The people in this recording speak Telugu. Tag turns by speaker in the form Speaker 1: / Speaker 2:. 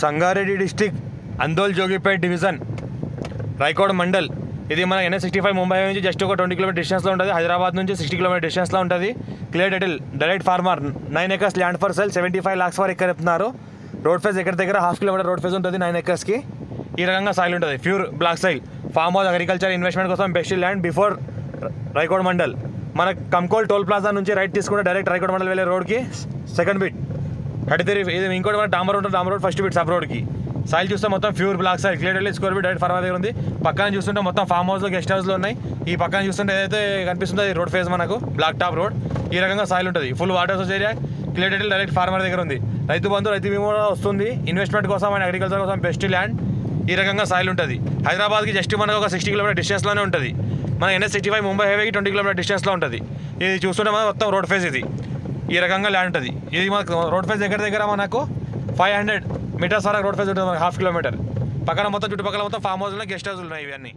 Speaker 1: Sangareddy district Andole Jogipet division Raikode mandal. ఇది మన NH65 ముంబై నుంచి జస్ట్ ఒక 20 కిలోమీటర్ డిస్టెన్స్లో ఉంటుంది. హైదరాబాద్ నుంచి 60 కిలోమీటర్ డిస్టెన్స్లో ఉంటుంది. Clear title, direct farmer, 9 acres land for sale, 75 lakhs వరకు ఎక్కడ చెప్తున్నారు. రోడ్ ఫేజ్ దగ్గర 1/2 kilometer రోడ్ ఫేజ్ ఉంటుంది 9 acresకి. ఈ రకంగా సాయిల్ ఉంటుంది, pure black soil. Farm house, agriculture, investment కోసం best land before Raikode mandal. మన కంకోల్ టోల్ ప్లాజా నుంచి రైట్ తీసుకుంటే డైరెక్ట్ రాయకోడ్ మండల్ వెళ్ళే రోడ్కి సెకండ్ బిట్ 33. ఇది ఇంకోటి మన డాంబర్ రోడ్ ఫస్ట్ బిట్ సబ్ రోడ్కి. సాయిల్ చూస్తే మొత్తం pure black soil, clear square bit direct farmer దగ్గర ఉంది. పక్కన చూస్తుంటే మొత్తం ఫామ్ హౌస్లో, గెస్ట్ హౌస్లో ఉన్నాయి. ఈ పక్కన చూస్తుంటే ఏదైతే కనిపిస్తుందో అది రోడ్ ఫేజ్ మనకు బ్లాక్ టాప్ రోడ్. ఈ రకంగా సాయిల్ ఉంటుంది, full water source area, clear title direct farmer దగ్గర ఉంది. రైతు బంధు, రైతు బీమా కూడా వస్తుంది. ఇన్వెస్ట్మెంట్ కోసం అండ్ అగ్రికల్చర్ కోసం బెస్ట్ ల్యాండ్. ఈ రకంగా సాయిల్ ఉంటుంది. హైదరాబాద్కి జస్ట్ మనకు ఒక 60 కిలోమీటర్ డిస్టెన్స్లోనే ఉంటుంది. మన NH65 ముంబై హైవేకి 20 కిలోమీటర్ డిస్టెన్స్లో ఉంటుంది. ఇది చూస్తుంటే మనం మొత్తం రోడ్ ఫేజ్. ఇది ఈ రకంగా ల్యాండ్ ఉంటుంది. ఇది మనకు రోడ్ ఫేజ్ దగ్గర మనకు 500 meters వరకు రోడ్ ఫేజ్ ఉంటుంది, మనకు 1/2 kilometer. పక్కన మొత్తం చుట్టుపక్కల మొత్తం ఫామ్ హౌస్లు, గెస్ట్ హౌస్లు ఉన్నాయి. ఇవన్నీ